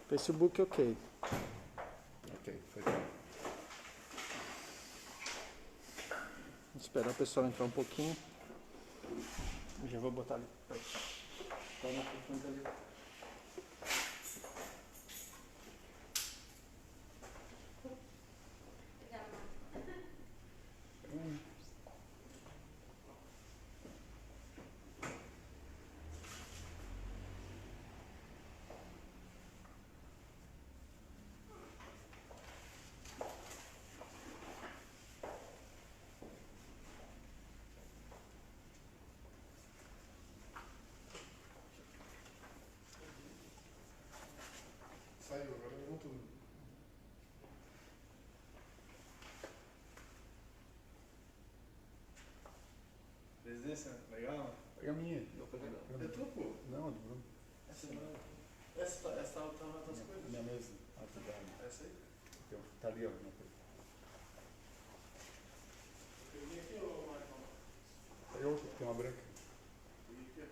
Facebook, ok. Ok, foi bom. Vou esperar o pessoal entrar um pouquinho. Já vou botar ali. Tá no microfone ali. Saiu, agora levou tudo. Presidência, legal? Pega a minha. Vou pegar. É tua, pô? Não, do Bruno. Essa não. Essa tá nas tuas coisas? Minha mesa. Ah, tá bem. Essa aí? Então, tá ali, ó. Uma coisa. Peguei aqui ou Marcão? Pega outra, tem uma branca. Peguei aqui.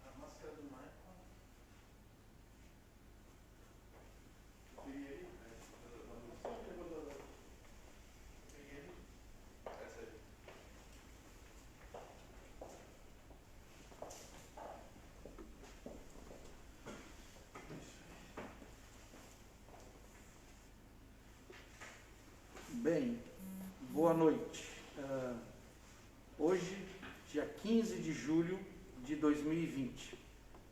A máscara do Marcão. Peguei aí? Peguei ali. Essa aí. Bem, boa noite. Hoje, dia 15 de julho de 2020.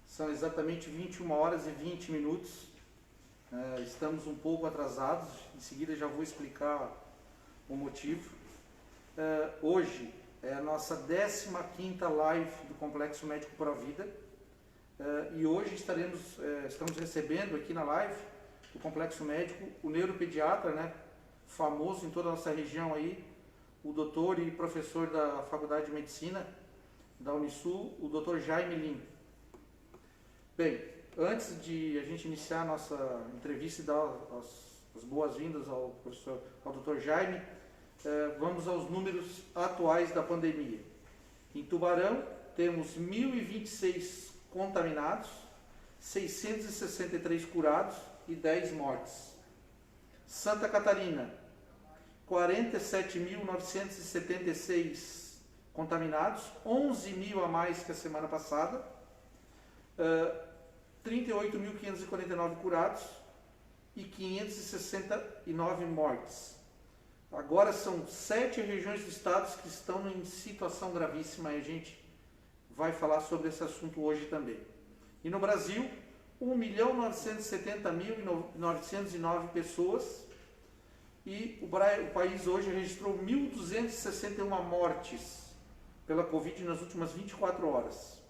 São exatamente 21 horas e 20 minutos. Estamos um pouco atrasados, em seguida já vou explicar o motivo. Hoje é a nossa 15ª live do Complexo Médico Pro Vida. E hoje estamos recebendo aqui na live do Complexo Médico o neuropediatra, né, famoso em toda a nossa região aí, o doutor e professor da Faculdade de Medicina da Unisul, o Dr. Jaime Lim. Bem, antes de a gente iniciar a nossa entrevista e dar as boas-vindas ao Dr. Jaime, vamos aos números atuais da pandemia. Em Tubarão, temos 1.026 contaminados, 663 curados e 10 mortes. Santa Catarina, 47.976 contaminados, 11.000 a mais que a semana passada, 38.549 curados e 569 mortes. Agora são 7 regiões do estado que estão em situação gravíssima e a gente vai falar sobre esse assunto hoje também. E no Brasil, 1.970.909 pessoas. E o país hoje registrou 1.261 mortes pela Covid nas últimas 24 horas.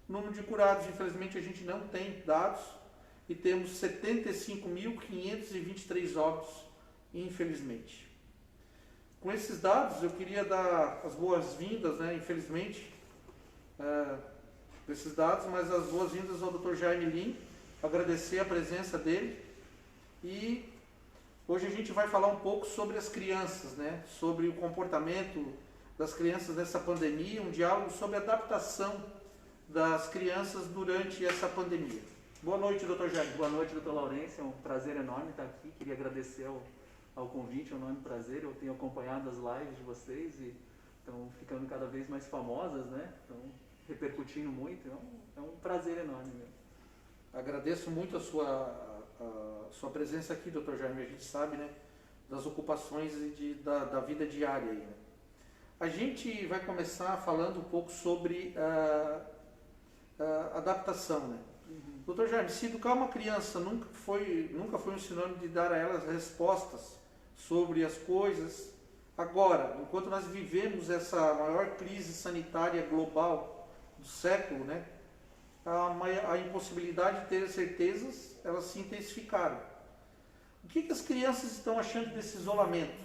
Número de curados, infelizmente, a gente não tem dados. E temos 75.523 óbitos, infelizmente. Com esses dados, eu queria dar as boas-vindas, né, infelizmente, desses dados, mas as boas-vindas ao Dr. Jaime Lim, agradecer a presença dele. E hoje a gente vai falar um pouco sobre as crianças, né? Sobre o comportamento das crianças nessa pandemia, um diálogo sobre a adaptação das crianças durante essa pandemia. Boa noite, doutor Jaime. Boa noite, doutor Laurêncio. É um prazer enorme estar aqui. Queria agradecer ao convite, é um enorme prazer. Eu tenho acompanhado as lives de vocês e estão ficando cada vez mais famosas, né? Estão repercutindo muito. É um prazer enorme mesmo. Agradeço muito a sua presença aqui, doutor Jaime. A gente sabe, né, das ocupações e da vida diária aí, né? A gente vai começar falando um pouco sobre adaptação, né? Uhum. Doutor Jaime, se educar uma criança nunca foi um sinônimo de dar a elas respostas sobre as coisas. Agora, enquanto nós vivemos essa maior crise sanitária global do século, né, a impossibilidade de ter certezas, elas se intensificaram. O que as crianças estão achando desse isolamento?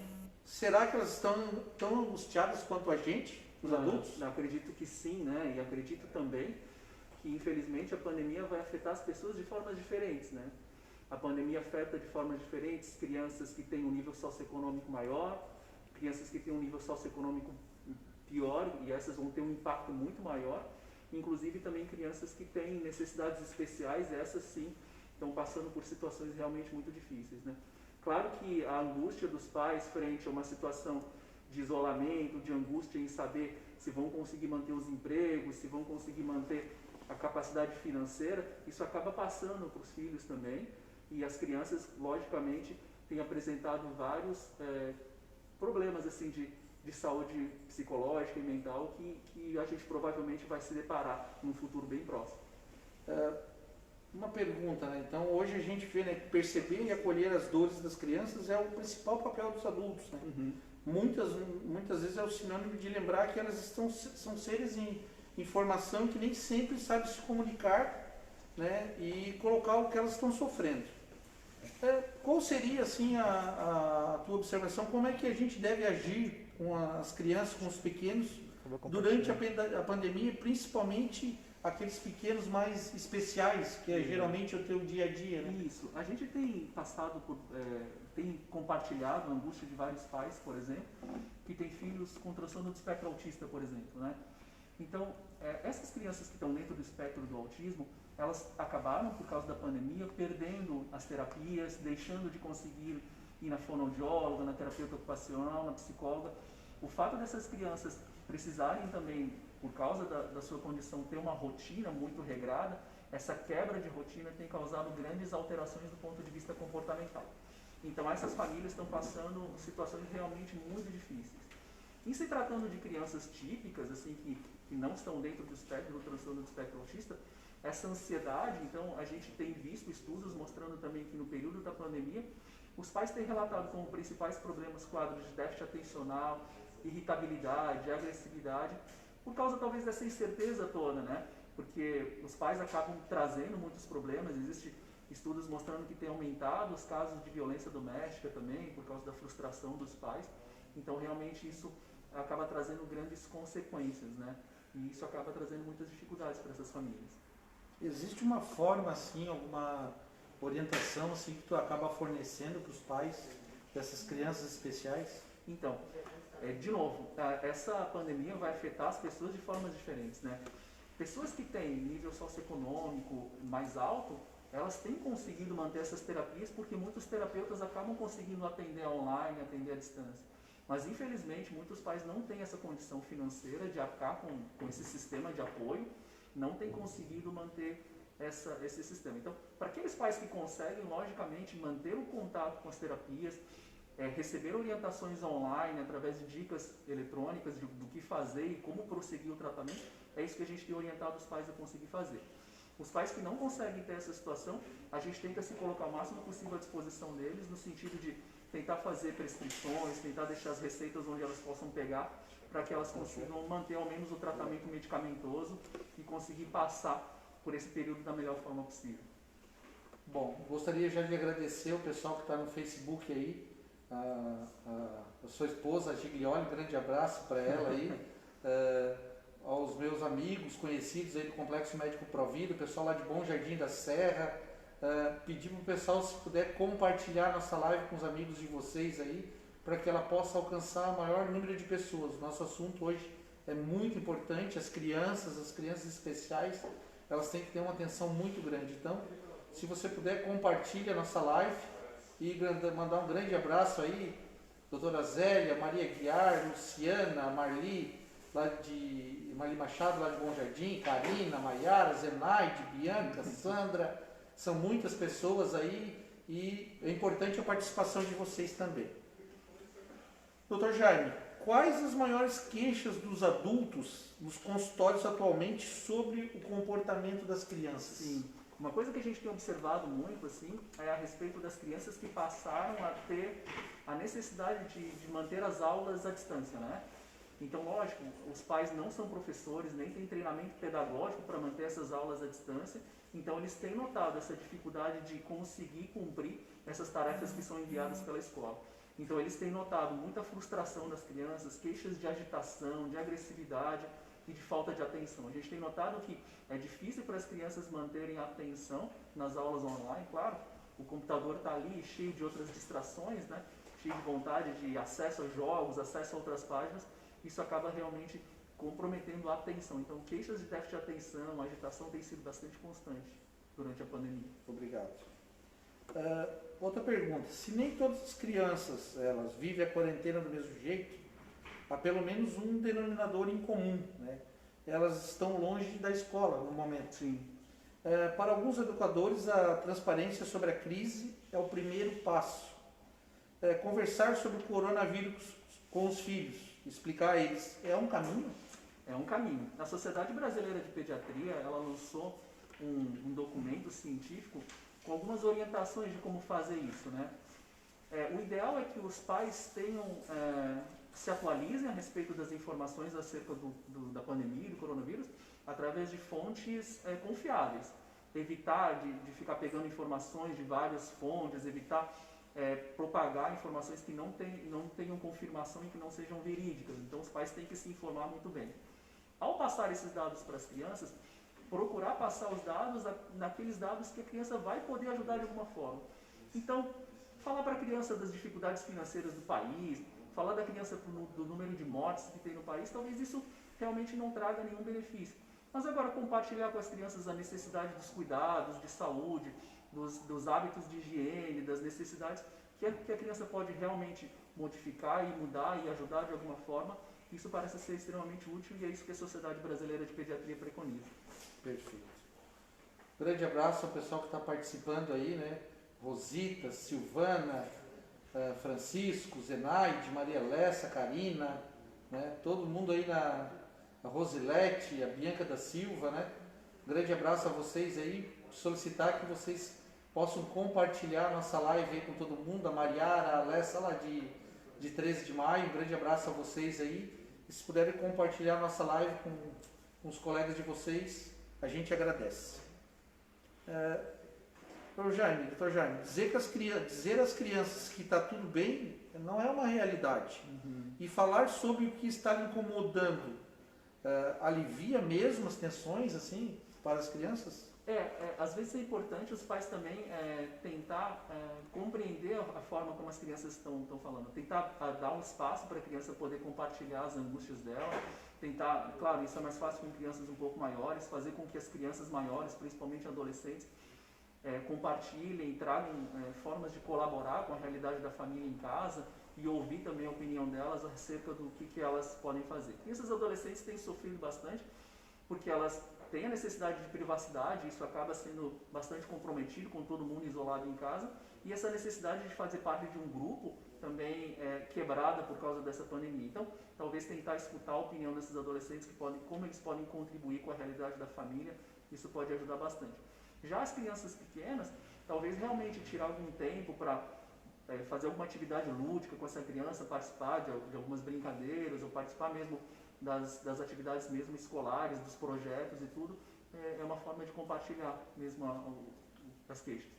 Será que elas estão tão angustiadas quanto a gente, os adultos? Eu acredito que sim, né? E acredito também que, infelizmente, a pandemia vai afetar as pessoas de formas diferentes, né? A pandemia afeta de formas diferentes crianças que têm um nível socioeconômico maior, crianças que têm um nível socioeconômico pior, e essas vão ter um impacto muito maior. Inclusive também crianças que têm necessidades especiais, essas sim estão passando por situações realmente muito difíceis, né? Claro que a angústia dos pais frente a uma situação de isolamento, de angústia em saber se vão conseguir manter os empregos, se vão conseguir manter a capacidade financeira, isso acaba passando para os filhos também, e as crianças, logicamente, têm apresentado vários problemas assim de saúde psicológica e mental que a gente provavelmente vai se deparar num futuro bem próximo. Uma pergunta, né? Então hoje a gente vê, né, que perceber e acolher as dores das crianças é o principal papel dos adultos, né? Uhum. Muitas vezes é o sinônimo de lembrar que elas são seres em formação que nem sempre sabem se comunicar, né, e colocar o que elas estão sofrendo. Qual seria assim a tua observação? Como é que a gente deve agir com as crianças, com os pequenos durante a pandemia, principalmente aqueles pequenos mais especiais, que é geralmente o teu dia a dia, né? Isso. A gente tem passado por, tem compartilhado a angústia de vários pais, por exemplo, que têm filhos com transtorno do espectro autista, por exemplo, né? Então, essas crianças que estão dentro do espectro do autismo, elas acabaram, por causa da pandemia, perdendo as terapias, deixando de conseguir ir na fonoaudióloga, na terapeuta ocupacional, na psicóloga. O fato dessas crianças precisarem também, por causa da sua condição, ter uma rotina muito regrada, essa quebra de rotina tem causado grandes alterações do ponto de vista comportamental. Então essas famílias estão passando situações realmente muito difíceis. Em se tratando de crianças típicas, assim, que não estão dentro do espectro do transtorno do espectro autista, essa ansiedade, então a gente tem visto estudos mostrando também que no período da pandemia, os pais têm relatado como principais problemas quadros de déficit atencional, irritabilidade, agressividade, por causa talvez dessa incerteza toda, né? Porque os pais acabam trazendo muitos problemas, existem estudos mostrando que tem aumentado os casos de violência doméstica também, por causa da frustração dos pais. Então realmente isso acaba trazendo grandes consequências, né? E isso acaba trazendo muitas dificuldades para essas famílias. Existe uma forma, assim, alguma orientação assim, que tu acaba fornecendo para os pais dessas crianças especiais? Então, de novo, essa pandemia vai afetar as pessoas de formas diferentes, né? Pessoas que têm nível socioeconômico mais alto, elas têm conseguido manter essas terapias porque muitos terapeutas acabam conseguindo atender online, atender à distância. Mas, infelizmente, muitos pais não têm essa condição financeira de arcar com esse sistema de apoio, não têm conseguido manter esse sistema. Então, para aqueles pais que conseguem, logicamente, manter o contato com as terapias, receber orientações online através de dicas eletrônicas do que fazer e como prosseguir o tratamento, é isso que a gente tem orientado os pais a conseguir fazer. Os pais que não conseguem ter essa situação, a gente tenta se colocar o máximo possível à disposição deles, no sentido de tentar fazer prescrições, tentar deixar as receitas onde elas possam pegar, para que elas consigam manter ao menos o tratamento medicamentoso e conseguir passar por esse período da melhor forma possível. Bom, gostaria já de agradecer o pessoal que está no Facebook aí, a sua esposa, a Giglioli, um grande abraço para ela aí, aos meus amigos, conhecidos aí do Complexo Médico Provida, o pessoal lá de Bom Jardim da Serra, pedir para o pessoal, se puder, compartilhar nossa live com os amigos de vocês aí, para que ela possa alcançar o maior número de pessoas. Nosso assunto hoje é muito importante, as crianças especiais, elas têm que ter uma atenção muito grande. Então, se você puder, compartilhe a nossa live e mandar um grande abraço aí, doutora Zélia, Maria Guiar, Luciana, Marli Machado, lá de Bom Jardim, Karina, Maiara, Zenaide, Bianca, Sandra, são muitas pessoas aí e é importante a participação de vocês também. Doutor Jaime, quais as maiores queixas dos adultos nos consultórios atualmente sobre o comportamento das crianças? Sim. Uma coisa que a gente tem observado muito assim, é a respeito das crianças que passaram a ter a necessidade de manter as aulas à distância, né? Então, lógico, os pais não são professores, nem têm treinamento pedagógico para manter essas aulas à distância, então eles têm notado essa dificuldade de conseguir cumprir essas tarefas que são enviadas pela escola. Então, eles têm notado muita frustração das crianças, queixas de agitação, de agressividade e de falta de atenção. A gente tem notado que é difícil para as crianças manterem a atenção nas aulas online, claro, o computador está ali cheio de outras distrações, né? Cheio de vontade de acesso a jogos, acesso a outras páginas, isso acaba realmente comprometendo a atenção. Então, queixas de déficit de atenção, agitação tem sido bastante constante durante a pandemia. Obrigado. Outra pergunta, se nem todas as crianças elas vivem a quarentena do mesmo jeito, há pelo menos um denominador em comum, né? Elas estão longe da escola no momento. Sim. Para alguns educadores, a transparência sobre a crise é o primeiro passo. Conversar sobre o coronavírus com os filhos, explicar a eles, é um caminho? É um caminho. A Sociedade Brasileira de Pediatria, ela lançou um documento científico com algumas orientações de como fazer isso, né? O ideal é que os pais se atualizem a respeito das informações acerca da pandemia, do coronavírus, através de fontes confiáveis. Evitar de ficar pegando informações de várias fontes, evitar propagar informações que não tenham confirmação e que não sejam verídicas. Então os pais têm que se informar muito bem. Ao passar esses dados para as crianças, procurar passar os dados naqueles dados que a criança vai poder ajudar de alguma forma. Então, falar para a criança das dificuldades financeiras do país, falar da criança do número de mortes que tem no país, talvez isso realmente não traga nenhum benefício. Mas agora compartilhar com as crianças a necessidade dos cuidados de saúde, dos hábitos de higiene, das necessidades que a criança pode realmente modificar e mudar e ajudar de alguma forma, isso parece ser extremamente útil e é isso que a Sociedade Brasileira de Pediatria preconiza. Perfeito. Grande abraço ao pessoal que está participando aí, né? Rosita, Silvana, Francisco, Zenaide, Maria Lessa, Karina, né? Todo mundo aí a Rosilete, a Bianca da Silva, né? Grande abraço a vocês aí, solicitar que vocês possam compartilhar nossa live aí com todo mundo, a Mariara, a Alessa lá de 13 de maio, um grande abraço a vocês aí, e se puderem compartilhar nossa live com os colegas de vocês, a gente agradece. Doutor Jaime, dizer às crianças que está tudo bem não é uma realidade. E falar sobre o que está lhe incomodando alivia mesmo as tensões assim para as crianças? Às vezes é importante os pais também tentar compreender a forma como as crianças estão falando, tentar dar um espaço para a criança poder compartilhar as angústias dela, tentar, claro, isso é mais fácil com crianças um pouco maiores, fazer com que as crianças maiores, principalmente adolescentes, compartilhem, tragam formas de colaborar com a realidade da família em casa e ouvir também a opinião delas acerca do que elas podem fazer. Crianças e adolescentes têm sofrido bastante porque elas têm a necessidade de privacidade, isso acaba sendo bastante comprometido com todo mundo isolado em casa, e essa necessidade de fazer parte de um grupo também é quebrada por causa dessa pandemia. Então, talvez tentar escutar a opinião desses adolescentes, como eles podem contribuir com a realidade da família, isso pode ajudar bastante. Já as crianças pequenas, talvez realmente tirar algum tempo para fazer alguma atividade lúdica com essa criança, participar de algumas brincadeiras, ou participar mesmo das atividades mesmo escolares, dos projetos e tudo, é uma forma de compartilhar mesmo as queixas.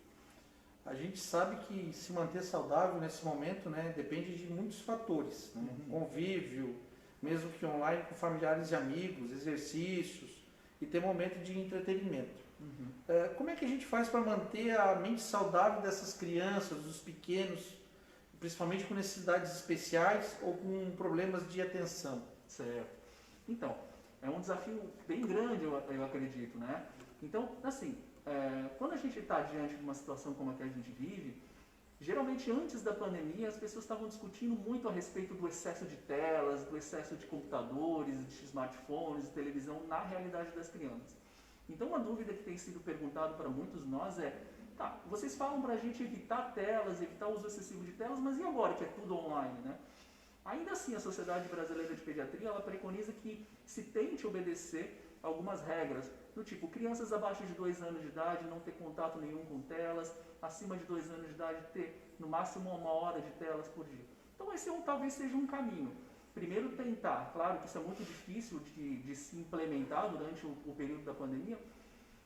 A gente sabe que se manter saudável nesse momento, né, depende de muitos fatores, né? Convívio, mesmo que online com familiares e amigos, exercícios e ter momento de entretenimento. Como é que a gente faz para manter a mente saudável dessas crianças, dos pequenos, principalmente com necessidades especiais ou com problemas de atenção? Certo. Então, é um desafio bem grande, eu acredito, né? Então, assim, quando a gente está diante de uma situação como a que a gente vive, geralmente antes da pandemia as pessoas estavam discutindo muito a respeito do excesso de telas, do excesso de computadores, de smartphones, de televisão na realidade das crianças. Então, uma dúvida que tem sido perguntada para muitos de nós vocês falam para a gente evitar telas, evitar o uso excessivo de telas, mas e agora que é tudo online, né? Ainda assim, a Sociedade Brasileira de Pediatria, ela preconiza que se tente obedecer algumas regras, do tipo, crianças abaixo de 2 anos de idade não ter contato nenhum com telas, acima de 2 anos de idade ter no máximo 1 hora de telas por dia. Então, esse talvez seja um caminho. Primeiro tentar, claro que isso é muito difícil de se implementar durante o período da pandemia,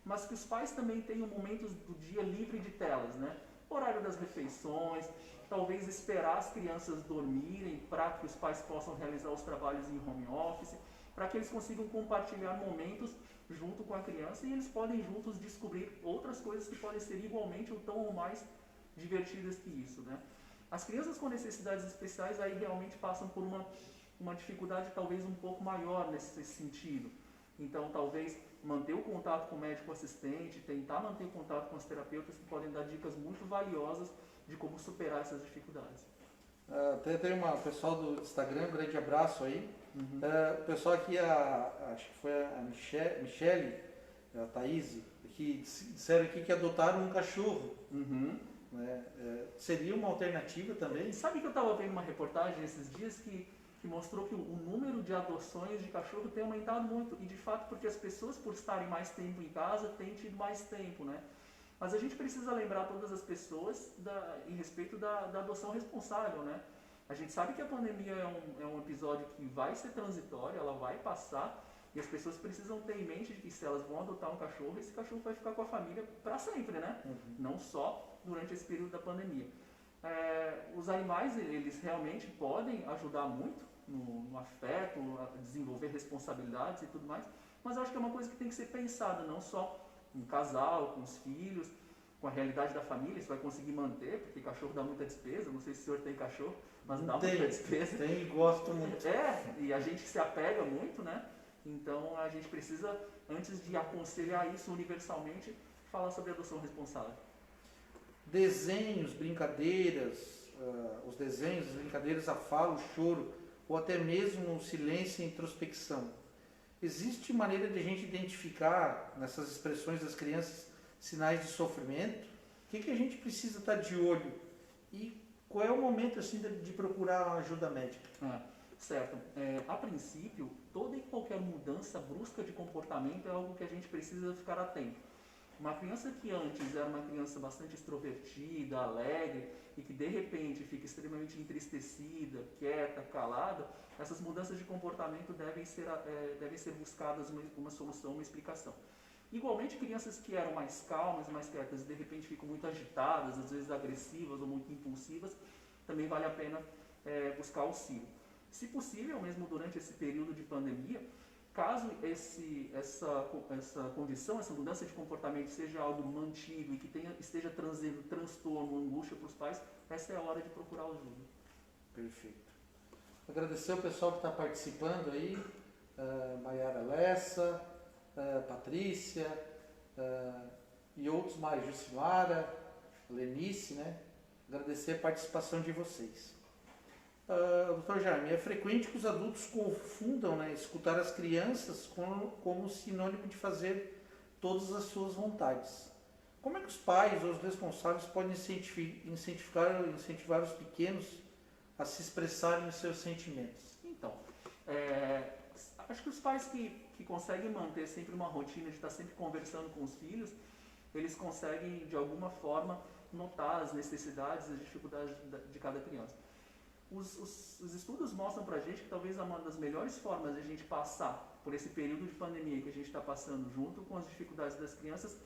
mas que os pais também tenham momentos do dia livre de telas, né? Horário das refeições, talvez esperar as crianças dormirem para que os pais possam realizar os trabalhos em home office, para que eles consigam compartilhar momentos junto com a criança e eles podem juntos descobrir outras coisas que podem ser igualmente ou tão ou mais divertidas que isso, né? As crianças com necessidades especiais aí realmente passam por uma dificuldade talvez um pouco maior nesse sentido. Então, talvez manter o contato com o médico assistente, tentar manter o contato com os terapeutas que podem dar dicas muito valiosas de como superar essas dificuldades. Até tem uma pessoal do Instagram, um grande abraço aí. Uhum. O pessoal aqui, acho que foi a Michele, a Thaís, que disseram aqui que adotaram um cachorro. Uhum. Né? Seria uma alternativa também? Sabe que eu estava vendo uma reportagem esses dias que mostrou que o número de adoções de cachorro tem aumentado muito. E de fato porque as pessoas, por estarem mais tempo em casa, têm tido mais tempo, né? Mas a gente precisa lembrar todas as pessoas em respeito da adoção responsável, né? A gente sabe que a pandemia é um episódio que vai ser transitório, ela vai passar, e as pessoas precisam ter em mente de que se elas vão adotar um cachorro, esse cachorro vai ficar com a família para sempre, né? Uhum. Não só durante esse período da pandemia. Os animais, eles realmente podem ajudar muito no afeto, a desenvolver responsabilidades e tudo mais, mas eu acho que é uma coisa que tem que ser pensada, não só um casal, com os filhos, com a realidade da família, se vai conseguir manter, porque cachorro dá muita despesa, não sei se o senhor tem cachorro, mas dá muita despesa. Tem, gosto muito. E a gente se apega muito, né? Então a gente precisa, antes de aconselhar isso universalmente, falar sobre adoção responsável. Desenhos, brincadeiras, os desenhos, as brincadeiras, a fala, o choro, ou até mesmo o silêncio e a introspecção. Existe maneira de a gente identificar nessas expressões das crianças sinais de sofrimento? O que a gente precisa estar de olho? E qual é o momento assim de procurar ajuda médica? Certo. A princípio, toda e qualquer mudança brusca de comportamento é algo que a gente precisa ficar atento. Uma criança que antes era uma criança bastante extrovertida, alegre, e que de repente fica extremamente entristecida, quieta, calada, essas mudanças de comportamento devem ser buscadas uma solução, uma explicação. Igualmente, crianças que eram mais calmas, mais quietas, e de repente ficam muito agitadas, às vezes agressivas ou muito impulsivas, também vale a pena buscar auxílio. Se possível, mesmo durante esse período de pandemia, caso essa condição, essa mudança de comportamento seja algo mantido e que esteja trazendo transtorno, angústia para os pais, essa é a hora de procurar ajuda. Perfeito. Agradecer o pessoal que está participando aí, Maiara Lessa, Patrícia e outros mais, Jucimara, Lenice, né? Agradecer a participação de vocês. Dr. Jaime, é frequente que os adultos confundam, né, escutar as crianças como sinônimo de fazer todas as suas vontades. Como é que os pais ou os responsáveis podem incentivar os pequenos a se expressarem os seus sentimentos? Então, acho que os pais que conseguem manter sempre uma rotina de estar sempre conversando com os filhos, eles conseguem, de alguma forma, notar as necessidades e as dificuldades de cada criança. Os estudos mostram pra gente que talvez uma das melhores formas de a gente passar por esse período de pandemia que a gente está passando junto com as dificuldades das crianças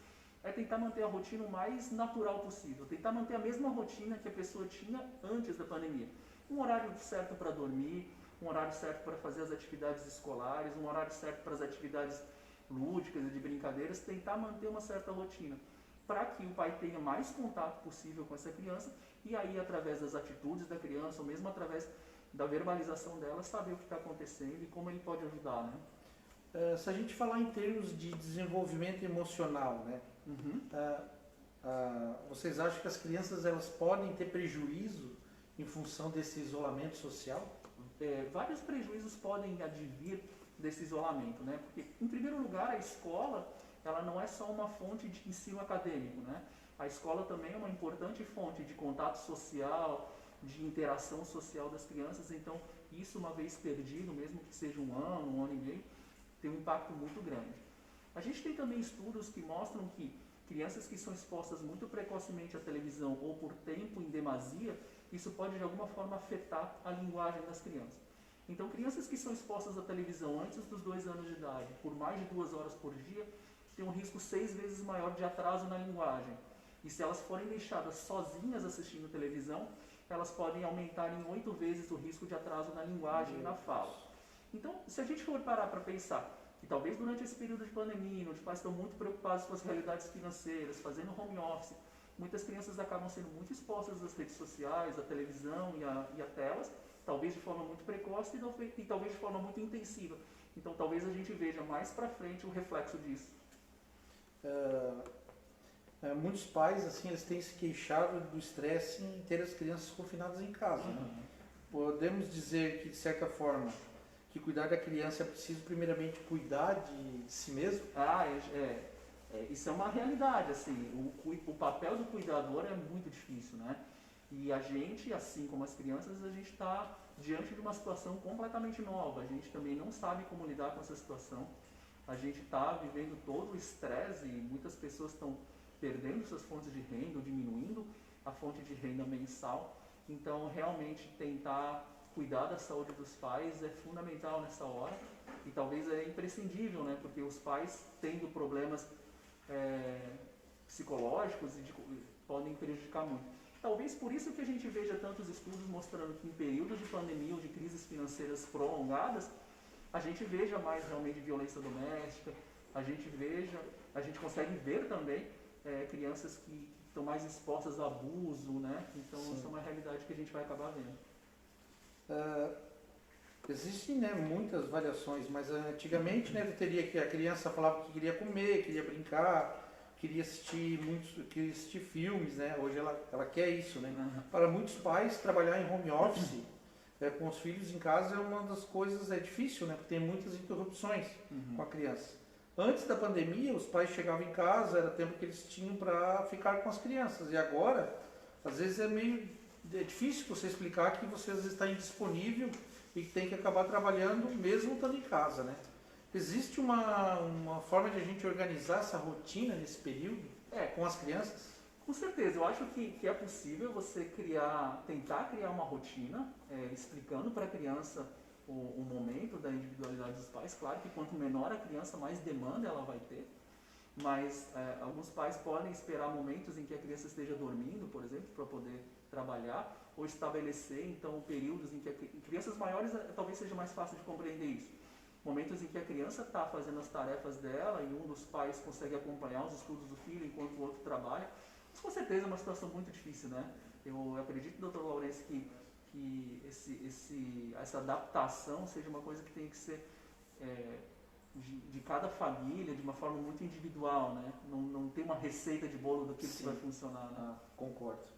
é tentar manter a rotina o mais natural possível, tentar manter a mesma rotina que a pessoa tinha antes da pandemia. Um horário certo para dormir, um horário certo para fazer as atividades escolares, um horário certo para as atividades lúdicas e de brincadeiras, tentar manter uma certa rotina, para que o pai tenha mais contato possível com essa criança e aí, através das atitudes da criança, ou mesmo através da verbalização dela, saber o que está acontecendo e como ele pode ajudar, né? Se a gente falar em termos de desenvolvimento emocional, né? Uhum. Vocês acham que as crianças elas podem ter prejuízo em função desse isolamento social? Vários prejuízos podem advir desse isolamento, né? Porque, em primeiro lugar, a escola ela não é só uma fonte de ensino acadêmico, né? A escola também é uma importante fonte de contato social, de interação social das crianças, então isso, uma vez perdido, mesmo que seja um ano e meio, tem um impacto muito grande. A gente tem também estudos que mostram que crianças que são expostas muito precocemente à televisão ou por tempo em demasia, isso pode de alguma forma afetar a linguagem das crianças. Então, crianças que são expostas à televisão antes dos 2 anos de idade, por mais de 2 horas por dia, têm um risco 6 vezes maior de atraso na linguagem. E se elas forem deixadas sozinhas assistindo televisão, elas podem aumentar em 8 vezes o risco de atraso na linguagem e na fala. Então, se a gente for parar para pensar que talvez durante esse período de pandemia, onde os pais estão muito preocupados com as realidades financeiras, fazendo home office, muitas crianças acabam sendo muito expostas às redes sociais, à televisão e a telas, talvez de forma muito precoce e talvez de forma muito intensiva. Então talvez a gente veja mais para frente o reflexo disso. Muitos pais assim eles têm se queixado do estresse em ter as crianças confinadas em casa, né? Podemos dizer que de certa forma que cuidar da criança é preciso primeiramente cuidar de si mesmo? Isso é uma realidade, assim, o papel do cuidador é muito difícil, né? E a gente, assim como as crianças, a gente está diante de uma situação completamente nova, a gente também não sabe como lidar com essa situação, a gente está vivendo todo o estresse e muitas pessoas estão perdendo suas fontes de renda ou diminuindo a fonte de renda mensal, então realmente tentar cuidar da saúde dos pais é fundamental nessa hora e talvez é imprescindível, né? Porque os pais tendo problemas psicológicos podem prejudicar muito. Talvez por isso que a gente veja tantos estudos mostrando que em períodos de pandemia ou de crises financeiras prolongadas, a gente veja mais realmente violência doméstica, a gente consegue ver também crianças que estão mais expostas a abuso, né? Então Sim. isso é uma realidade que a gente vai acabar vendo. Existem, né, muitas variações, mas antigamente, né, teria que a criança falava que queria comer, queria brincar, queria assistir filmes, né? Hoje ela quer isso, né? Para muitos pais, trabalhar em home office com os filhos em casa é uma das coisas, é difícil, né? Porque tem muitas interrupções com a criança. Antes da pandemia, os pais chegavam em casa, era tempo que eles tinham para ficar com as crianças. E agora, às vezes é difícil você explicar que você às vezes está indisponível e que tem que acabar trabalhando mesmo estando em casa, né? Existe uma forma de a gente organizar essa rotina nesse período com as crianças? Com certeza, eu acho que é possível você tentar criar uma rotina, explicando para a criança o momento da individualidade dos pais. Claro que quanto menor a criança, mais demanda ela vai ter, mas alguns pais podem esperar momentos em que a criança esteja dormindo, por exemplo, para poder trabalhar, ou estabelecer então períodos em que crianças maiores talvez seja mais fácil de compreender isso. Momentos em que a criança está fazendo as tarefas dela e um dos pais consegue acompanhar os estudos do filho enquanto o outro trabalha. Isso com certeza é uma situação muito difícil, né? Eu acredito, Dr. Laurence, que essa adaptação seja uma coisa que tem que ser de cada família, de uma forma muito individual, né? Não tem uma receita de bolo daquilo que vai funcionar, né? Concordo.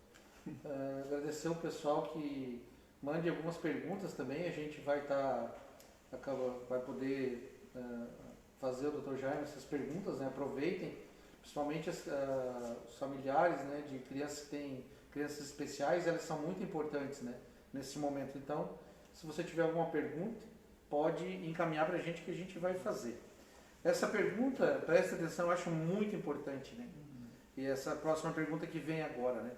Agradecer o pessoal que mande algumas perguntas também, a gente vai poder fazer o Dr. Jaime essas perguntas, né? Aproveitem, principalmente os familiares, né, de crianças que têm crianças especiais, elas são muito importantes, né, nesse momento. Então, se você tiver alguma pergunta, pode encaminhar para a gente que a gente vai fazer. Essa pergunta, presta atenção, eu acho muito importante, né? E essa próxima pergunta que vem agora, né?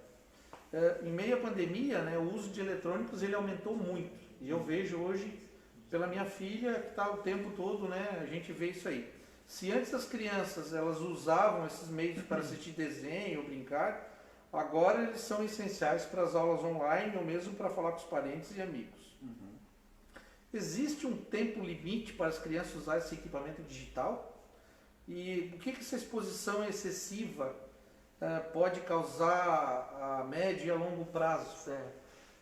Em meio à pandemia, né, o uso de eletrônicos ele aumentou muito. E eu vejo hoje, pela minha filha, que está o tempo todo, né, a gente vê isso aí. Se antes as crianças elas usavam esses meios para assistir desenho ou brincar, agora eles são essenciais para as aulas online ou mesmo para falar com os parentes e amigos. Existe um tempo limite para as crianças usar esse equipamento digital? E o que essa exposição excessiva pode causar a médio e a longo prazo? Certo.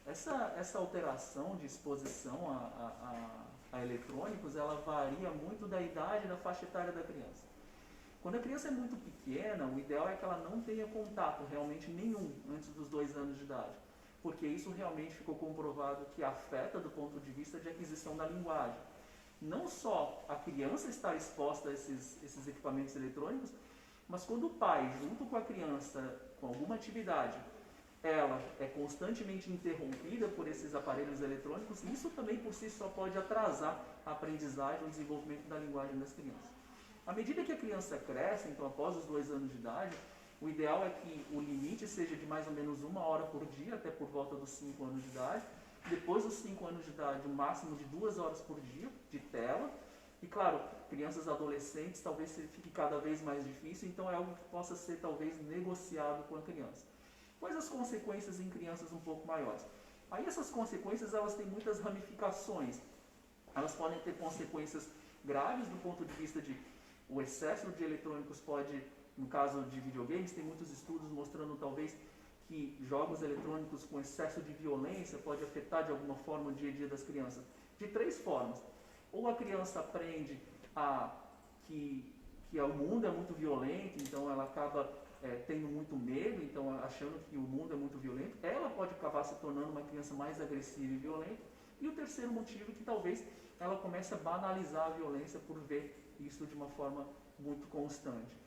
Essa alteração de exposição a eletrônicos, ela varia muito da idade e da faixa etária da criança. Quando a criança é muito pequena, o ideal é que ela não tenha contato realmente nenhum antes dos 2 anos de idade, porque isso realmente ficou comprovado que afeta do ponto de vista de aquisição da linguagem. Não só a criança estar exposta a esses equipamentos eletrônicos, mas quando o pai, junto com a criança, com alguma atividade, ela é constantemente interrompida por esses aparelhos eletrônicos, isso também por si só pode atrasar a aprendizagem e o desenvolvimento da linguagem das crianças. À medida que a criança cresce, então após os 2 anos de idade, o ideal é que o limite seja de mais ou menos 1 hora por dia, até por volta dos 5 anos de idade. Depois dos 5 anos de idade, um máximo de 2 horas por dia de tela. E claro, crianças adolescentes talvez fique cada vez mais difícil, então é algo que possa ser talvez negociado com a criança. Quais as consequências em crianças um pouco maiores? Aí essas consequências elas têm muitas ramificações. Elas podem ter consequências graves do ponto de vista de o excesso de eletrônicos pode, no caso de videogames, tem muitos estudos mostrando talvez que jogos eletrônicos com excesso de violência pode afetar de alguma forma o dia a dia das crianças. De 3 formas. ou a criança aprende que o mundo é muito violento, então ela acaba tendo muito medo, então achando que o mundo é muito violento, ela pode acabar se tornando uma criança mais agressiva e violenta. E o terceiro motivo é que talvez ela comece a banalizar a violência por ver isso de uma forma muito constante.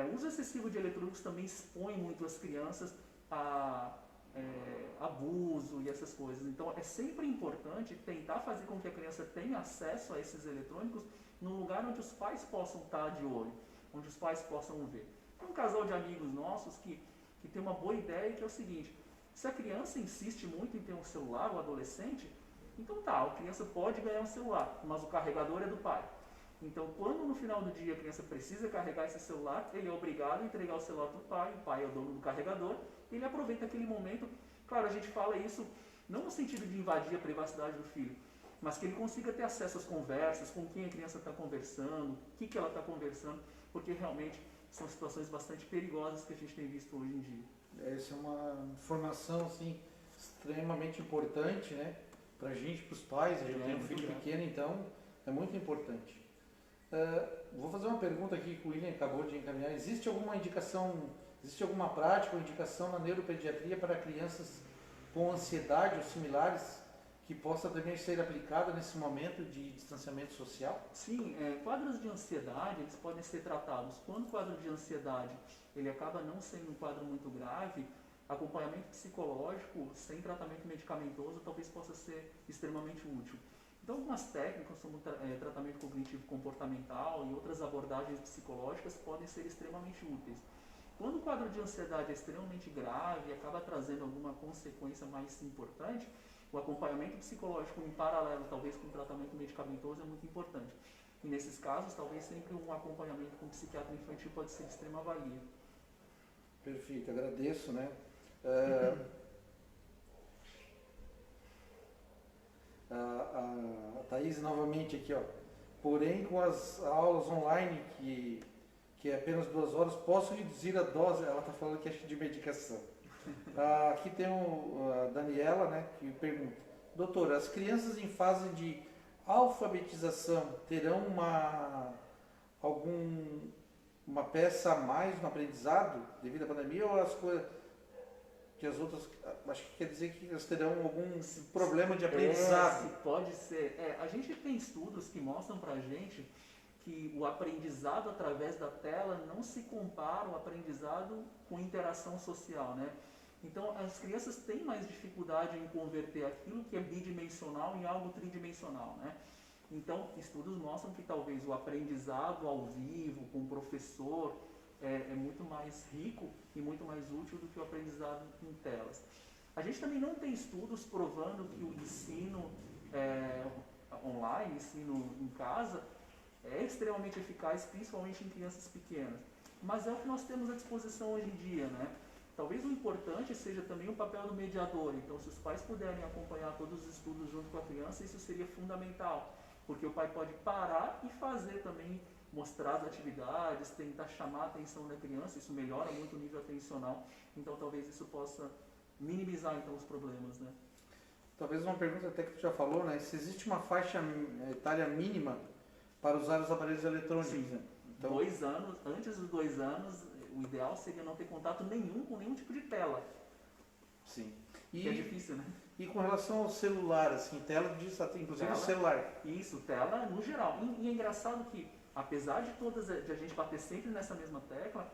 O uso excessivo de eletrônicos também expõe muito as crianças a abuso e essas coisas. Então é sempre importante tentar fazer com que a criança tenha acesso a esses eletrônicos num lugar onde os pais possam estar de olho, onde os pais possam ver. Tem um casal de amigos nossos que tem uma boa ideia, que é o seguinte: se a criança insiste muito em ter um celular, o adolescente, então tá, a criança pode ganhar um celular, mas o carregador é do pai. Então, quando no final do dia a criança precisa carregar esse celular, ele é obrigado a entregar o celular para o pai é o dono do carregador, ele aproveita aquele momento. Claro, a gente fala isso não no sentido de invadir a privacidade do filho, mas que ele consiga ter acesso às conversas, com quem a criança está conversando, o que ela está conversando, porque realmente são situações bastante perigosas que a gente tem visto hoje em dia. Essa é uma informação assim, extremamente importante, né? Para a gente, para os pais. Eu tenho um filho pequeno, então é muito importante. Vou fazer uma pergunta aqui que o William acabou de encaminhar. Existe alguma prática ou indicação na neuropediatria para crianças com ansiedade ou similares que possa também ser aplicada nesse momento de distanciamento social? Sim, quadros de ansiedade, eles podem ser tratados. Quando o quadro de ansiedade ele acaba não sendo um quadro muito grave, acompanhamento psicológico sem tratamento medicamentoso talvez possa ser extremamente útil. Então, algumas técnicas, como tratamento cognitivo comportamental e outras abordagens psicológicas podem ser extremamente úteis. Quando o quadro de ansiedade é extremamente grave e acaba trazendo alguma consequência mais importante, o acompanhamento psicológico em paralelo, talvez com o tratamento medicamentoso, é muito importante. E nesses casos, talvez sempre um acompanhamento com o psiquiatra infantil pode ser de extrema valia. Perfeito, agradeço, né? A Thaís novamente aqui, ó. Porém, com as aulas online, que é apenas 2 horas, posso reduzir a dose? Ela está falando que é de medicação. Aqui tem a Daniela, né, que pergunta: doutora, as crianças em fase de alfabetização terão uma peça a mais no aprendizado devido à pandemia, ou as coisas que as outras, acho que quer dizer que elas terão algum problema de aprendizado? Pode ser. A gente tem estudos que mostram pra gente que o aprendizado através da tela não se compara ao aprendizado com interação social, né? Então, as crianças têm mais dificuldade em converter aquilo que é bidimensional em algo tridimensional, né? Então, estudos mostram que talvez o aprendizado ao vivo, com o professor, é muito mais rico e muito mais útil do que o aprendizado em telas. A gente também não tem estudos provando que o ensino online, ensino em casa, é extremamente eficaz, principalmente em crianças pequenas. Mas é o que nós temos à disposição hoje em dia, né? Talvez o importante seja também o papel do mediador. Então, se os pais puderem acompanhar todos os estudos junto com a criança, isso seria fundamental, porque o pai pode parar e fazer também, mostrar as atividades, tentar chamar a atenção da criança. Isso melhora muito o nível atencional. Então, talvez isso possa minimizar então os problemas, né? Talvez uma pergunta até que tu já falou, né? Se existe uma faixa etária mínima para usar os aparelhos eletrônicos, né? Então, 2 anos, antes dos 2 anos, o ideal seria não ter contato nenhum com nenhum tipo de tela. Sim. Que é difícil, né? E com relação ao celular, assim, tela diz, inclusive o celular. Isso, tela no geral. E é engraçado que, apesar de a gente bater sempre nessa mesma tecla,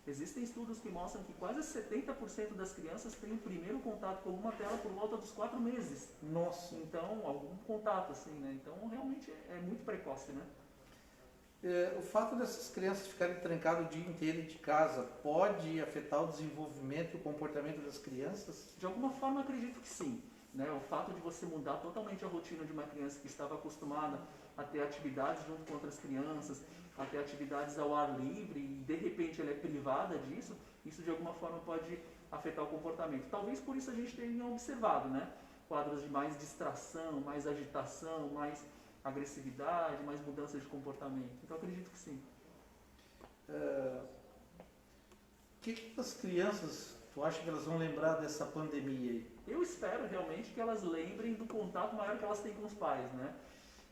existem estudos que mostram que quase 70% das crianças têm o primeiro contato com alguma tela por volta dos 4 meses. Nossa. Então, algum contato, assim, né? Então, realmente é muito precoce, né? O fato dessas crianças ficarem trancadas o dia inteiro de casa pode afetar o desenvolvimento e o comportamento das crianças? De alguma forma, acredito que sim. Né? O fato de você mudar totalmente a rotina de uma criança que estava acostumada a ter atividades junto com outras crianças, a ter atividades ao ar livre, e de repente ela é privada disso, isso de alguma forma pode afetar o comportamento. Talvez por isso a gente tenha observado, né? Quadros de mais distração, mais agitação, mais agressividade, mais mudança de comportamento. Então, acredito que sim. O que as crianças, tu acha que elas vão lembrar dessa pandemia aí? Eu espero realmente que elas lembrem do contato maior que elas têm com os pais, né?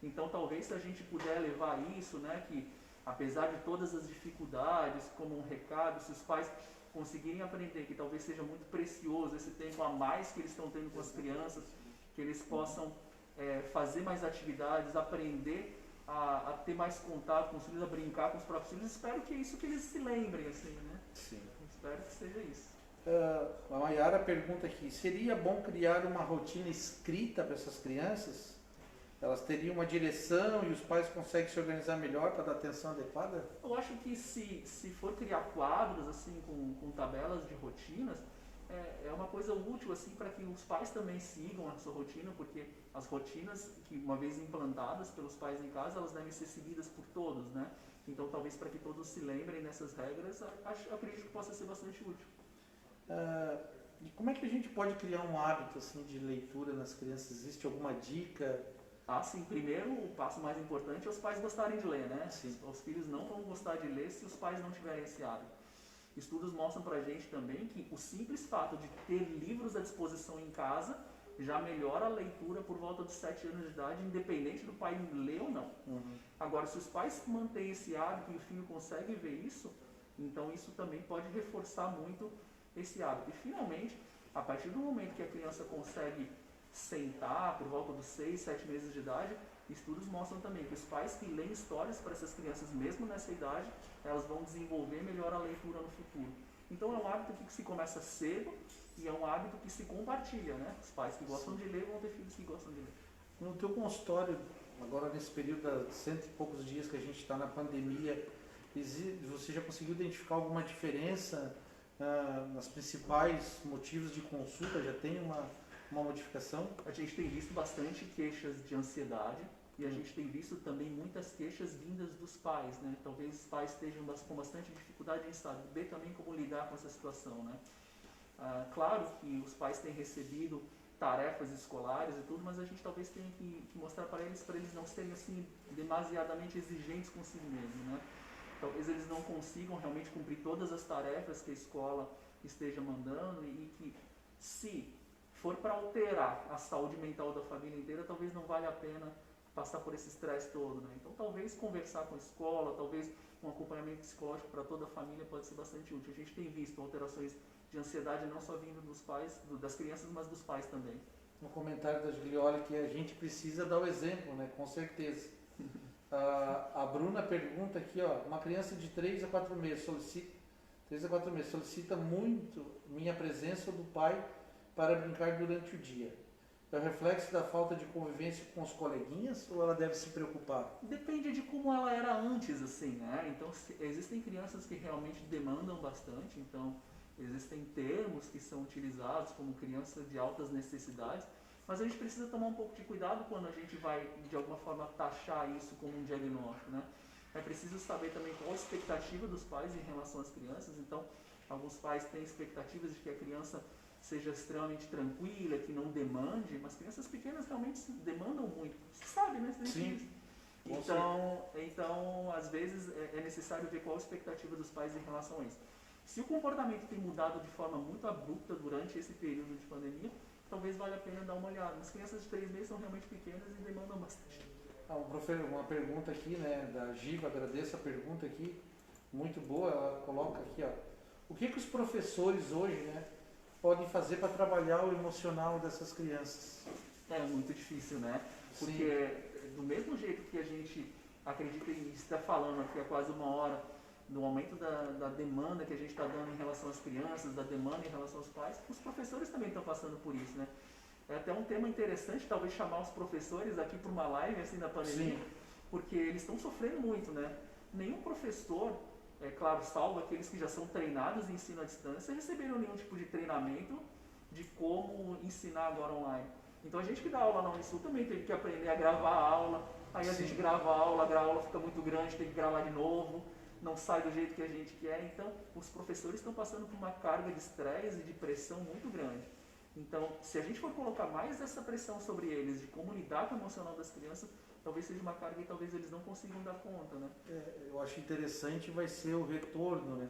Então talvez se a gente puder levar isso, né, que apesar de todas as dificuldades, como um recado, se os pais conseguirem aprender que talvez seja muito precioso esse tempo a mais que eles estão tendo com as crianças, que eles possam fazer mais atividades, aprender a ter mais contato com os filhos, a brincar com os próprios filhos, espero que é isso que eles se lembrem, assim, né? Sim. Espero que seja isso. A Mayara pergunta aqui, seria bom criar uma rotina escrita para essas crianças? Elas teriam uma direção e os pais conseguem se organizar melhor para dar atenção adequada? Eu acho que se for criar quadros assim com tabelas de rotinas, é uma coisa útil assim para que os pais também sigam a sua rotina, porque as rotinas que uma vez implantadas pelos pais em casa, elas devem ser seguidas por todos, né? Então talvez para que todos se lembrem dessas regras, acredito que possa ser bastante útil. E como é que a gente pode criar um hábito assim de leitura nas crianças? Existe alguma dica? Sim, primeiro o passo mais importante é os pais gostarem de ler, né? Sim. Os filhos não vão gostar de ler se os pais não tiverem esse hábito. Estudos mostram pra gente também que o simples fato de ter livros à disposição em casa já melhora a leitura por volta dos 7 anos de idade, independente do pai ler ou não. Uhum. Agora, se os pais mantêm esse hábito e o filho consegue ver isso, então isso também pode reforçar muito esse hábito. E finalmente, a partir do momento que a criança consegue sentar por volta dos 6, 7 meses de idade, estudos mostram também que os pais que leem histórias para essas crianças, mesmo nessa idade, elas vão desenvolver melhor a leitura no futuro. Então é um hábito que se começa cedo e é um hábito que se compartilha, né? Os pais que gostam de ler vão ter filhos que gostam de ler. No teu consultório, agora nesse período de 100 e poucos dias que a gente está na pandemia, você já conseguiu identificar alguma diferença nos principais motivos de consulta? Já tem uma modificação? A gente tem visto bastante queixas de ansiedade e a gente tem visto também muitas queixas vindas dos pais, né? Talvez os pais estejam com bastante dificuldade em saber também como lidar com essa situação, né? Claro que os pais têm recebido tarefas escolares e tudo, mas a gente talvez tenha que mostrar para eles não serem assim demasiadamente exigentes consigo mesmo, né? Talvez eles não consigam realmente cumprir todas as tarefas que a escola esteja mandando e que se for para alterar a saúde mental da família inteira, talvez não valha a pena passar por esse estresse todo, né? Então talvez conversar com a escola, talvez um acompanhamento psicológico para toda a família pode ser bastante útil. A gente tem visto alterações de ansiedade não só vindo dos pais, das crianças, mas dos pais também. No comentário da Gigliola que a gente precisa dar o exemplo, né? Com certeza. A Bruna pergunta aqui, ó, uma criança de 3 a 4 meses solicita muito minha presença do pai para brincar durante o dia. É o reflexo da falta de convivência com os coleguinhas ou ela deve se preocupar? Depende de como ela era antes, assim, né? Então, existem crianças que realmente demandam bastante, então existem termos que são utilizados como criança de altas necessidades, mas a gente precisa tomar um pouco de cuidado quando a gente vai, de alguma forma, taxar isso como um diagnóstico, né? É preciso saber também qual a expectativa dos pais em relação às crianças. Então, alguns pais têm expectativas de que a criança seja extremamente tranquila, que não demande, mas crianças pequenas realmente demandam muito. Você sabe, né? Sim. Então, às vezes, é necessário ver qual a expectativa dos pais em relação a isso. Se o comportamento tem mudado de forma muito abrupta durante esse período de pandemia, talvez valha a pena dar uma olhada. As crianças de 3 meses são realmente pequenas e demandam bastante. Uma pergunta aqui, né, da Giva, agradeço a pergunta aqui, muito boa, ela coloca aqui, ó, o que os professores hoje, né, podem fazer para trabalhar o emocional dessas crianças? É muito difícil, né? Porque do mesmo jeito que a gente acredita em estar falando aqui há quase uma hora do aumento da demanda que a gente está dando em relação às crianças, da demanda em relação aos pais, os professores também estão passando por isso, né? É até um tema interessante, talvez chamar os professores aqui para uma live assim da pandemia, porque eles estão sofrendo muito, né? Nenhum professor, é claro, salvo aqueles que já são treinados em ensino à distância, receberam nenhum tipo de treinamento de como ensinar agora online. Então a gente que dá aula na Unisul também teve que aprender a gravar a aula, aí a gente grava a aula fica muito grande, tem que gravar de novo, não sai do jeito que a gente quer. Então os professores estão passando por uma carga de estresse e de pressão muito grande. Então, se a gente for colocar mais essa pressão sobre eles, de como lidar com o emocional das crianças, talvez seja uma carga e talvez eles não consigam dar conta, né? Eu acho interessante vai ser o retorno, né?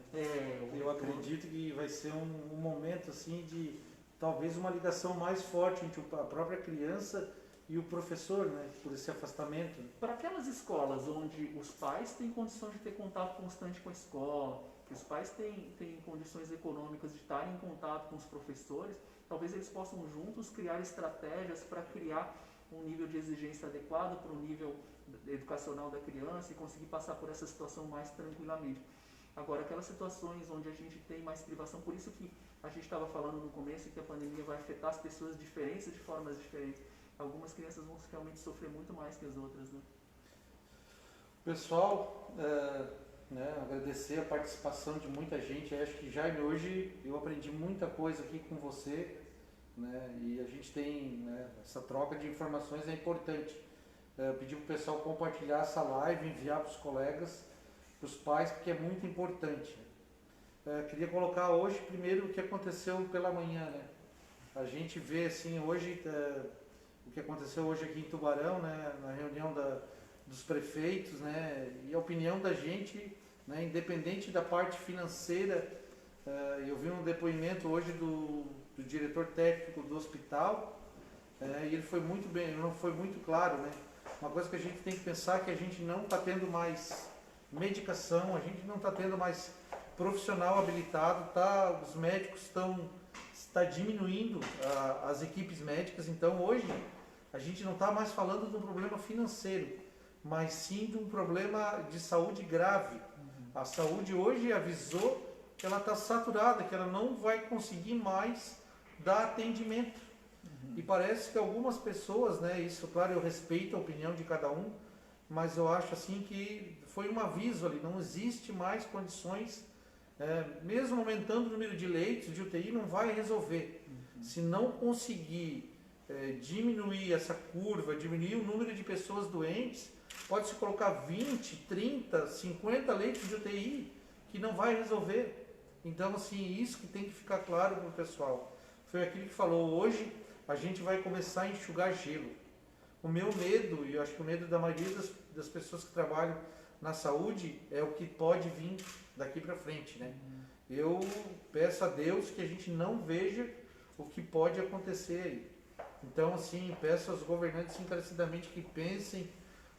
Eu acredito que vai ser um momento assim de talvez uma ligação mais forte entre a própria criança e o professor, né, por esse afastamento. Para aquelas escolas onde os pais têm condições de ter contato constante com a escola, que os pais têm condições econômicas de estar em contato com os professores, talvez eles possam juntos criar estratégias para criar um nível de exigência adequado para o nível educacional da criança e conseguir passar por essa situação mais tranquilamente. Agora, aquelas situações onde a gente tem mais privação, por isso que a gente estava falando no começo que a pandemia vai afetar as pessoas diferentes de formas diferentes. Algumas crianças vão realmente sofrer muito mais que as outras, né? Pessoal, agradecer a participação de muita gente. Eu acho que, Jaime, hoje eu aprendi muita coisa aqui com você, né? E a gente tem, né, essa troca de informações é importante. Pedir para o pessoal compartilhar essa live, enviar para os colegas, para os pais, porque é muito importante. Queria colocar hoje primeiro o que aconteceu pela manhã, né? A gente vê assim hoje o que aconteceu hoje aqui em Tubarão, né, na reunião dos prefeitos, né, e a opinião da gente, né, independente da parte financeira. Eu vi um depoimento hoje do diretor técnico do hospital, e ele foi muito bem, não foi muito claro, né? Uma coisa que a gente tem que pensar é que a gente não está tendo mais medicação, a gente não está tendo mais profissional habilitado, os médicos está diminuindo as equipes médicas. Então hoje a gente não está mais falando de um problema financeiro, mas sim de um problema de saúde grave. A saúde hoje avisou que ela está saturada, que ela não vai conseguir mais dar atendimento. E parece que algumas pessoas, né, isso, claro, eu respeito a opinião de cada um, mas eu acho assim que foi um aviso ali, não existe mais condições, mesmo aumentando o número de leitos de UTI não vai resolver. Se não conseguir diminuir essa curva, diminuir o número de pessoas doentes, pode-se colocar 20, 30, 50 leitos de UTI, que não vai resolver. Então, assim, isso que tem que ficar claro para o pessoal. Foi aquilo que falou, hoje a gente vai começar a enxugar gelo. O meu medo, e eu acho que o medo da maioria das pessoas que trabalham na saúde, é o que pode vir daqui para frente, né? Eu peço a Deus que a gente não veja o que pode acontecer aí. Então, assim, peço aos governantes encarecidamente que pensem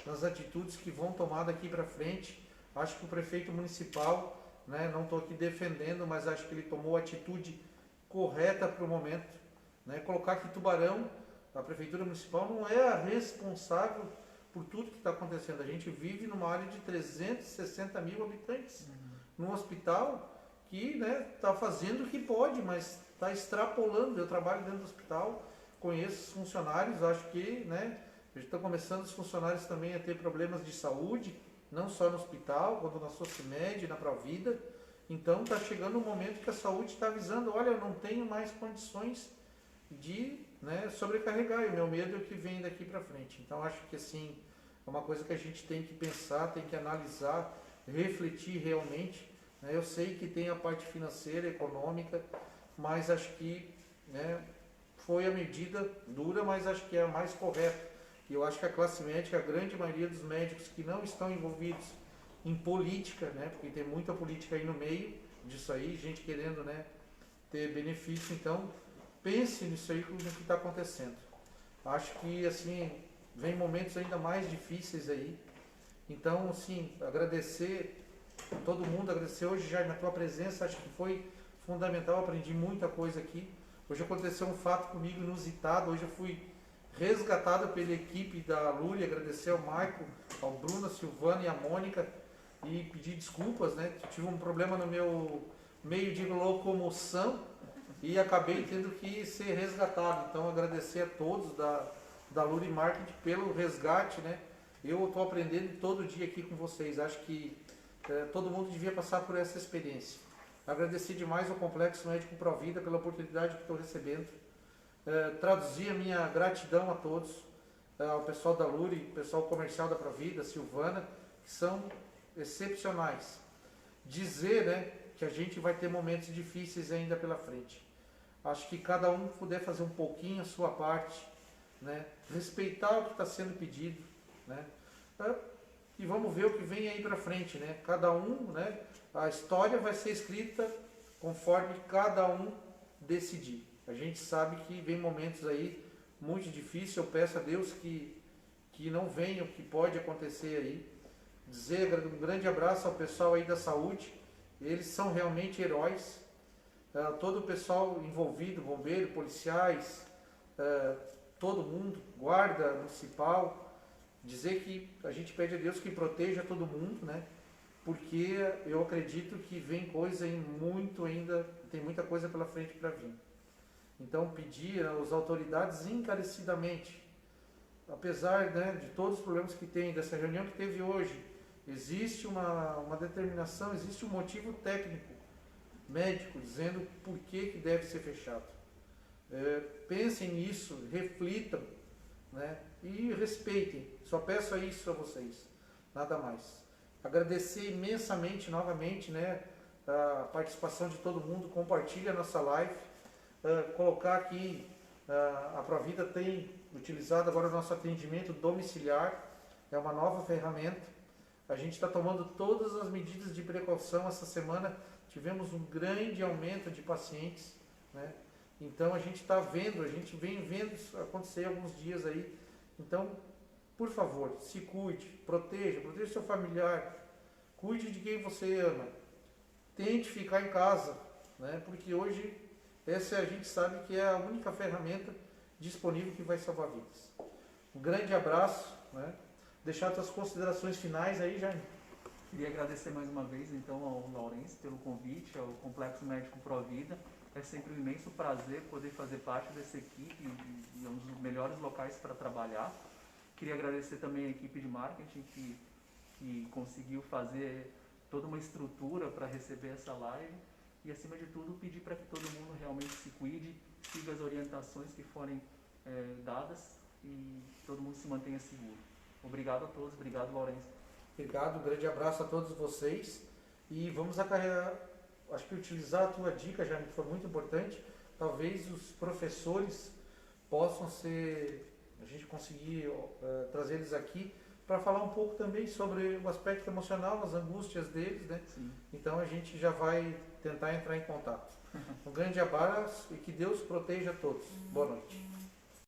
nas atitudes que vão tomar daqui para frente. Acho que o prefeito municipal, né, não estou aqui defendendo, mas acho que ele tomou a atitude correta para o momento, né? Colocar que Tubarão, a prefeitura municipal, não é a responsável por tudo que está acontecendo. A gente vive numa área de 360 mil habitantes, num hospital que está fazendo o que pode, mas está extrapolando. Eu trabalho dentro do hospital, conheço os funcionários, acho que estão começando os funcionários também a ter problemas de saúde, não só no hospital, quanto na Socimed, na Provida. Então está chegando um momento que a saúde está avisando, olha, eu não tenho mais condições de sobrecarregar, e o meu medo é o que vem daqui para frente. Então acho que assim, é uma coisa que a gente tem que pensar, tem que analisar, refletir realmente. Eu sei que tem a parte financeira, econômica, mas acho que foi a medida dura, mas acho que é a mais correta. E eu acho que a classe médica, a grande maioria dos médicos que não estão envolvidos em política, porque tem muita política aí no meio disso aí, gente querendo ter benefício, então pense nisso aí, no que está acontecendo. Acho que assim, vem momentos ainda mais difíceis aí. Então, assim, agradecer a todo mundo, agradecer hoje, Jaime, a tua presença, acho que foi fundamental, aprendi muita coisa aqui. Hoje aconteceu um fato comigo inusitado, hoje eu fui resgatado pela equipe da Lúria, agradecer ao Marco, ao Bruno, a Silvana e a Mônica, e pedir desculpas, tive um problema no meu meio de locomoção e acabei tendo que ser resgatado. Então agradecer a todos da Lúria Marketing pelo resgate, Eu estou aprendendo todo dia aqui com vocês, acho que todo mundo devia passar por essa experiência. Agradecer demais ao Complexo Médico Provida pela oportunidade que estou recebendo. Traduzir a minha gratidão a todos, ao pessoal da Luri, pessoal comercial da Provida, Silvana, que são excepcionais. Dizer que a gente vai ter momentos difíceis ainda pela frente. Acho que cada um puder fazer um pouquinho a sua parte, respeitar o que está sendo pedido, e vamos ver o que vem aí para frente, Cada um, a história vai ser escrita conforme cada um decidir. A gente sabe que vem momentos aí muito difícil. Eu peço a Deus que não venha o que pode acontecer aí. Dizer um grande abraço ao pessoal aí da saúde, eles são realmente heróis. Todo o pessoal envolvido, bombeiro, policiais, todo mundo, guarda municipal, dizer que a gente pede a Deus que proteja todo mundo, né? Porque eu acredito que vem coisa em muito ainda, tem muita coisa pela frente para vir. Então pedir às autoridades encarecidamente, apesar, né, de todos os problemas que tem, dessa reunião que teve hoje, existe uma determinação, existe um motivo técnico, médico, dizendo por que deve ser fechado. Pensem nisso, reflitam, né, e respeitem. Só peço isso a vocês, nada mais. Agradecer imensamente novamente, né, a participação de todo mundo. Compartilhe a nossa live. Colocar aqui, a Provida tem utilizado agora o nosso atendimento domiciliar, é uma nova ferramenta. A gente está tomando todas as medidas de precaução. Essa semana tivemos um grande aumento de pacientes, né? Então a gente está vendo, a gente vem vendo isso acontecer alguns dias aí. Então, por favor, se cuide, proteja seu familiar, cuide de quem você ama, tente ficar em casa, né? Porque hoje essa a gente sabe que é a única ferramenta disponível que vai salvar vidas. Um grande abraço, né? Deixar suas considerações finais aí, Jaime. Queria agradecer mais uma vez então ao Laurence pelo convite, ao Complexo Médico Provida. É sempre um imenso prazer poder fazer parte dessa equipe e é um dos melhores locais para trabalhar. Queria agradecer também a equipe de marketing que conseguiu fazer toda uma estrutura para receber essa live e, acima de tudo, pedir para que todo mundo realmente se cuide, siga as orientações que forem dadas e todo mundo se mantenha seguro. Obrigado a todos, obrigado, Laurence. Obrigado, um grande abraço a todos vocês e vamos acarregar, acho que utilizar a tua dica, Jaime, que foi muito importante. Talvez os professores possam ser, a gente conseguir trazer eles aqui para falar um pouco também sobre o aspecto emocional, as angústias deles, né? Sim. Então a gente já vai tentar entrar em contato. Um grande abraço e que Deus proteja todos. Boa noite.